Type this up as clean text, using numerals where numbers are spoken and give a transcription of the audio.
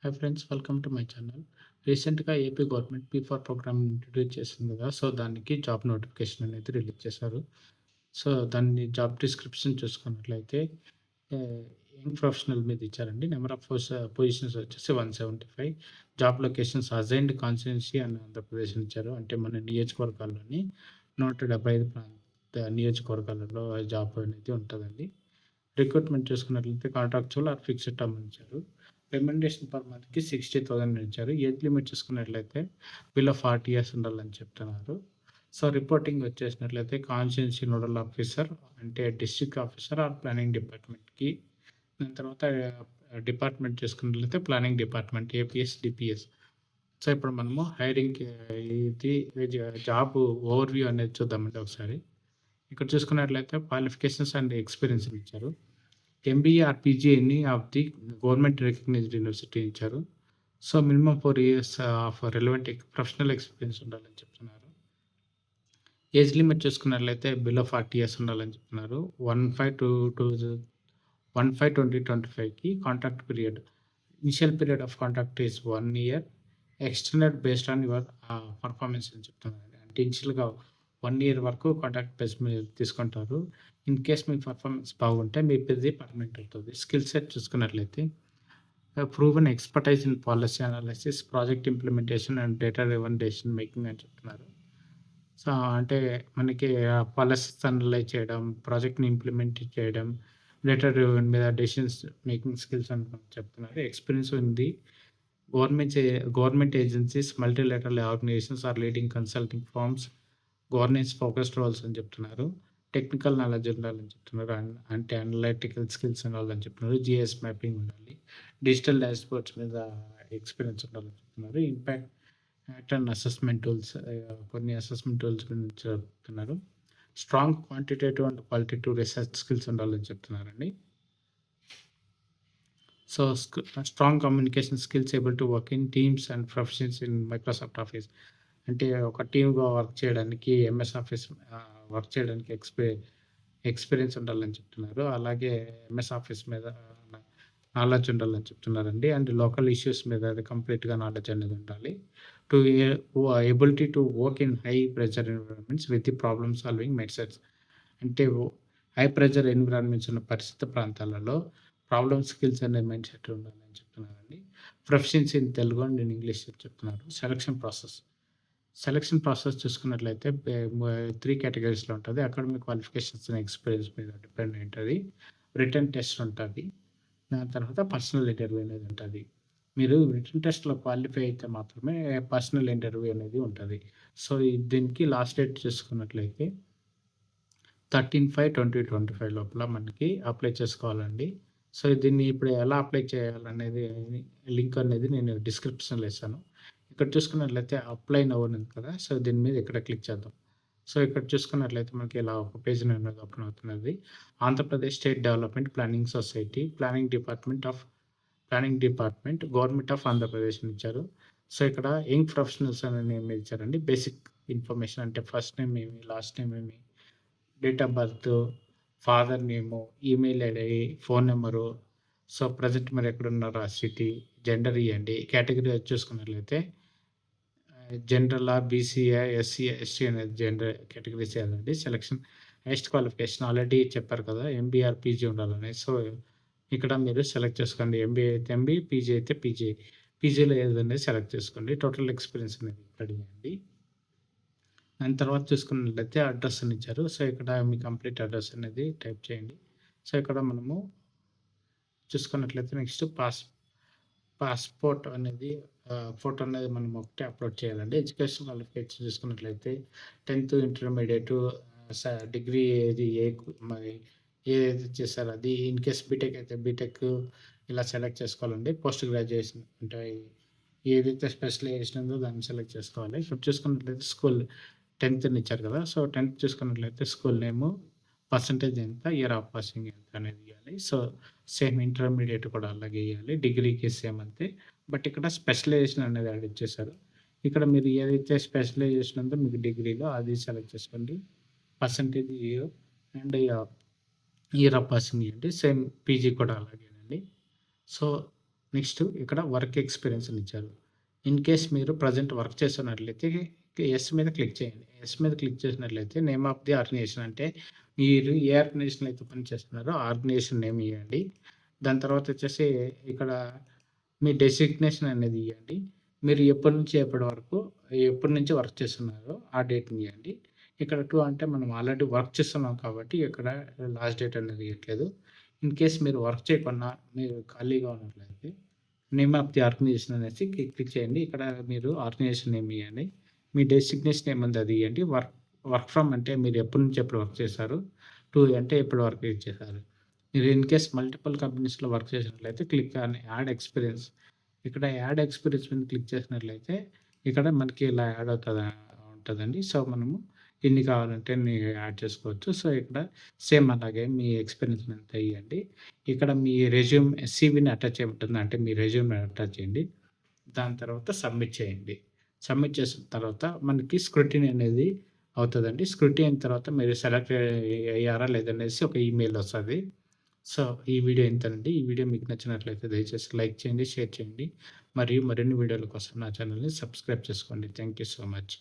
Hi friends, welcome to my channel. రీసెంట్‌గా AP government పీ4 programme introduce చేసింది కదా! So, దానికి జాబ్ నోటిఫికేషన్ అనేది రిలీజ్ చేశారు. సో, దాన్ని జాబ్ డిస్క్రిప్షన్ చూసుకున్నట్లయితే యంగ్ ప్రొఫెషనల్ మీద ఇచ్చారండి. నెంబర్ ఆఫ్ పొజిషన్స్ వచ్చేసి 175. Job locations అజైన్డ్ constituency and Andhra Pradesh అని ఇచ్చారు. అంటే మన నియోజకవర్గాల్లోని 175 నియోజకవర్గాలలో జాబ్ అనేది ఉంటదండి. రిక్రూట్మెంట్ చూసుకున్నట్లయితే కాంట్రాక్చువల్ ఆర్ ఫిక్స్డ్ టర్మ్ అని ఇచ్చారు. రెమ్యునరేషన్ పర్ మంత్‌కి 60,000 ఇచ్చారు. ఏజ్ లిమిట్ చూసుకున్నట్లయితే బిలో 40 ఇయర్స్ ఉండాలని చెప్తున్నారు. సో, రిపోర్టింగ్ వచ్చేసినట్లయితే కాన్స్టిట్యుయెన్సీ నోడల్ ఆఫీసర్ అంటే డిస్ట్రిక్ట్ ఆఫీసర్ ఆర్ ప్లానింగ్ డిపార్ట్మెంట్‌కి. దాని తర్వాత డిపార్ట్మెంట్ చూసుకున్నట్లయితే ప్లానింగ్ డిపార్ట్మెంట్ ఏపీఎస్, డిపిఎస్. సో, ఇప్పుడు మనము హైరింగ్‌కి ఇది జాబ్ ఓవర్‌వ్యూ అనేది చూద్దామండి ఒకసారి. ఇక్కడ చూసుకున్నట్లయితే క్వాలిఫికేషన్స్ అండ్ ఎక్స్‌పీరియన్స్ ఇచ్చారు. MBA or PG any of the government recognised university ఇచ్చారు. సో, minimum 4 years of relevant professional experience ఉండాలని చెప్తున్నారు. ఏజ్ లిమిట్ చూసుకున్నట్లయితే బిలో 40 ఇయర్స్ ఉండాలని చెప్తున్నారు. 15/2025కి contract period. Initial period of contract is 1 year. Extended based on your performance అని చెప్తున్నారు. అంటే ఇనిషియల్‌గా 1 ఇయర్ వరకు కాంట్రాక్ట్ బేస్ మీద తీసుకుంటారు. ఇన్ కేస్ మీ పర్ఫార్మెన్స్ బాగుంటే మీది పర్మనెంట్ అవుతుంది. స్కిల్ సెట్ చూసుకున్నట్లయితే proven expertise in policy analysis, project implementation and data driven decision making అని చెప్తున్నారు. సో, అంటే మనకి పాలిసీస్ అనలైజ్ చేయడం, ప్రాజెక్ట్‌ని ఇంప్లిమెంట్ చేయడం, డేటా డ్రివెన్ మీద డెసిషన్స్ మేకింగ్ స్కిల్స్ అని చెప్తున్నారు. ఎక్స్‌పీరియన్స్ ఉంది. Government agencies, multilateral organisations or leading consulting firms, governance focused roles అని చెప్తున్నారు. టెక్నికల్ నాలెడ్జ్ ఉండాలని చెప్తున్నారు. అంటే అనలైటికల్ స్కిల్స్ ఉండాలని చెప్తున్నారు. జీఎస్ మ్యాపింగ్ ఉండాలి. డిజిటల్ డాష్‌బోర్డ్స్ మీద ఎక్స్‌పీరియన్స్ ఉండాలని చెప్తున్నారు. యాక్ట్ అండ్ అసెస్మెంట్ టూల్స్ కొన్ని అసెస్మెంట్ టూల్స్ గురించి చెప్తున్నారు. Strong quantitative and qualitative research skills ఉండాలని చెప్తున్నారండి. So, strong communication skills able to work in teams and professions in Microsoft office. అంటే ఒక టీమ్‌గా వర్క్ చేయడానికి ఎంఎస్ ఆఫీస్ వర్క్ చేయడానికి ఎక్స్‌పీరియన్స్ ఉండాలని చెప్తున్నారు. అలాగే ఎంఎస్ ఆఫీస్ మీద నాలెడ్జ్ ఉండాలని చెప్తున్నారండి. అండ్ లోకల్ ఇష్యూస్ మీద కంప్లీట్‌గా నాలెడ్జ్ అనేది ఉండాలి. To ability to work in high pressure environments with the problem solving mind sets. అంటే హై ప్రెషర్ ఎన్విరాన్మెంట్స్ ఉన్న పరిస్థితి ప్రాంతాలలో ప్రాబ్లమ్ స్కిల్స్ అనే మైండ్ సెట్ ఉండాలని చెప్తున్నారండి. Proficiency in Telugu and in English చెప్తున్నారు. సెలక్షన్ ప్రాసెస్ చూసుకున్నట్లయితే 3 కేటగరీస్‌లో ఉంటది. అకాడమిక్ క్వాలిఫికేషన్స్ అండ్ ఎక్స్‌పీరియన్స్ మీద డిపెండ్ అయి ఉంటది. రిటన్ టెస్ట్ ఉంటది. దాని తర్వాత పర్సనల్ ఇంటర్వ్యూ అనేది ఉంటది. మీరు రిటన్ టెస్ట్‌లో క్వాలిఫై అయితే మాత్రమే పర్సనల్ ఇంటర్వ్యూ అనేది ఉంటది. సో, దీనికి లాస్ట్ డేట్ చూసుకున్నట్లయితే 13/5/2025 లోపల మనకి అప్లై చేసుకోవాలండి. సో, దీన్ని ఇప్పుడు ఎలా అప్లై చేయాలనేది లింక్ అనేది నేను డిస్క్రిప్షన్‌లో ఇస్తాను. ఇక్కడ చూసుకున్నట్లయితే అప్లై నౌ అని ఉంది కదా! సో, దీని మీద ఇక్కడ క్లిక్ చేద్దాం. సో, ఇక్కడ చూసుకున్నట్లయితే మనకి ఇలా ఒక పేజ్ అనేది ఓపెన్ అవుతున్నది. Andhra Pradesh state development planning society, planning department, government of Andhra Pradesh అని ఇచ్చారు. సో, ఇక్కడ యంగ్ ప్రొఫెషనల్స్ అనే నేమ్ ఇచ్చారండి. బేసిక్ ఇన్ఫర్మేషన్ అంటే ఫస్ట్ నేమ్ ఏమి, లాస్ట్ నేమ్ ఏమి, date of birth, father name, email ID, phone number, so, present మీరు ఎక్కడున్నారో ఆ సిటీ, జెండర్ ఇయ్యండి. కేటగిరీ వచ్చి చూసుకున్నట్లయితే జనరలా, బీసీయా, ఎస్సీయా, ఎస్టీ అనేది జెండర్ కేటగిరీస్ చేయాలండి. సెలక్షన్ హైయెస్ట్ క్వాలిఫికేషన్ ఆల్రెడీ చెప్పారు కదా! ఎంబీఏ ఆర్ పీజీ ఉండాలని. సో, ఇక్కడ మీరు సెలెక్ట్ చేసుకోండి. ఎంబీఏ అయితే ఎంబీఏ, పీజీ అయితే పీజీ. పీజీలో ఏదనేది సెలెక్ట్ చేసుకోండి. టోటల్ ఎక్స్‌పీరియన్స్ అనేది ఇక్కడ ఇయ్యండి. దాని తర్వాత చూసుకున్నట్లయితే అడ్రస్ అని ఇచ్చారు. సో, ఇక్కడ మీ కంప్లీట్ అడ్రస్ అనేది టైప్ చేయండి. సో, ఇక్కడ మనము చూసుకున్నట్లయితే నెక్స్ట్ పాస్‌పోర్ట్ అనేది ఫోటో అనేది మనం ఒకటే అప్‌లోడ్ చేయాలండి. ఎడ్యుకేషన్ క్వాలిఫికేషన్ చూసుకున్నట్లయితే 10థ్ ఇంటర్మీడియేటు డిగ్రీ ఏది మరి ఏదైతే చేశారో అది. ఇన్ కేస్ బీటెక్ అయితే బీటెక్ ఇలా సెలెక్ట్ చేసుకోవాలండి. పోస్ట్ గ్రాడ్యుయేషన్ అంటే ఏదైతే స్పెషలైజేషన్ ఉందో దాన్ని సెలెక్ట్ చేసుకోవాలి. ఇక్కడ చూసుకున్నట్లయితే స్కూల్ 10థ్ అని ఇచ్చారు కదా! సో, 10థ్ చూసుకున్నట్లయితే స్కూల్ నేము, పర్సెంటేజ్ ఎంత, ఇయర్ ఆఫ్ పాసింగ్ ఎంత అనేది ఇయ్యాలి. సో, సేమ్ ఇంటర్మీడియేట్ కూడా అలాగే ఇయ్యాలి. డిగ్రీకి సేమ్ అంతే. బట్ ఇక్కడ స్పెషలైజేషన్ అనేది యాడ్ చేశారు. ఇక్కడ మీరు ఏదైతే స్పెషలైజేషన్ ఉందో మీకు డిగ్రీలో అది సెలెక్ట్ చేసుకోండి. Percentage year and year of passing ఇయ్యండి. సేమ్ పీజీ కూడా అలాగేనండి. సో, నెక్స్ట్ ఇక్కడ వర్క్ ఎక్స్‌పీరియన్స్ అని ఇచ్చారు. ఇన్ కేస్ మీరు ప్రెజెంట్ వర్క్ చేస్తున్నట్లయితే యెస్ మీద క్లిక్ చేయండి. యెస్ మీద క్లిక్ చేసినట్లయితే నేమ్ ఆఫ్ ది ఆర్గనైజేషన్ అంటే మీరు ఏ ఆర్గనైజేషన్‌లో అయితే పని చేస్తున్నారో ఆ ఆర్గనైజేషన్ నేమ్ ఇయ్యండి. దాని తర్వాత వచ్చేసి ఇక్కడ మీ డెసిగ్నేషన్ అనేది ఇయ్యండి. మీరు ఎప్పటి నుంచి ఎప్పటి వరకు, ఎప్పటి నుంచి వర్క్ చేస్తున్నారో ఆ డేట్‌ని ఇయ్యండి. ఇక్కడ 2 అంటే మనం ఆల్రెడీ వర్క్ చేస్తున్నాం కాబట్టి ఇక్కడ లాస్ట్ డేట్ అనేది ఇయ్యట్లేదు. ఇన్ కేస్ మీరు వర్క్ చేయకుండా మీరు ఖాళీగా ఉన్నట్లయితే నేమ్ ఆఫ్ ది ఆర్గనైజేషన్ అనేసి క్లిక్ చేయండి. ఇక్కడ మీరు ఆర్గనైజేషన్ నేమ్ ఇయ్యండి. మీ డెసిగ్నేషన్ ఏముంది అది ఇయ్యండి. వర్క్ ఫ్రమ్ అంటే మీరు ఎప్పటి నుంచి ఎప్పుడు వర్క్ చేశారు. 2 అంటే ఎప్పటి వరకు చేశారు. మీరు ఇన్ కేస్ మల్టిపుల్ కంపెనీస్‌లో వర్క్ చేసినట్లయితే క్లిక్ ఆన్ యాడ్ ఎక్స్‌పీరియన్స్. ఇక్కడ యాడ్ ఎక్స్‌పీరియన్స్ మీద క్లిక్ చేసినట్లయితే ఇక్కడ మనకి ఇలా యాడ్ ఉంటదండి. సో, మనము ఎన్ని కావాలంటే అన్ని యాడ్ చేసుకోవచ్చు. సో, ఇక్కడ సేమ్ అలాగే మీ ఎక్స్‌పీరియన్స్ అంతా ఇయ్యండి. ఇక్కడ మీ సీవీని అటాచ్ చేయమంటుంది. అంటే మీ రెజ్యూమ్‌ని అటాచ్ చేయండి. దాని తర్వాత సబ్మిట్ చేయండి. సబ్మిట్ చేసిన తర్వాత మనకి స్క్రూటినీ అనేది అవుతదండి. స్క్రూటినీ అయిన తర్వాత మీరు సెలెక్ట్ అయ్యారా లేదనేసి ఒక ఈమెయిల్ వస్తది. సో, ఈ వీడియో ఇంతేనండి. ఈ వీడియో మీకు నచ్చినట్లయితే దయచేసి లైక్ చేయండి, షేర్ చేయండి. మరియు మరిన్ని వీడియోల కోసం నా ఛానల్‌ని సబ్స్క్రైబ్ చేసుకోండి. Thank you so much.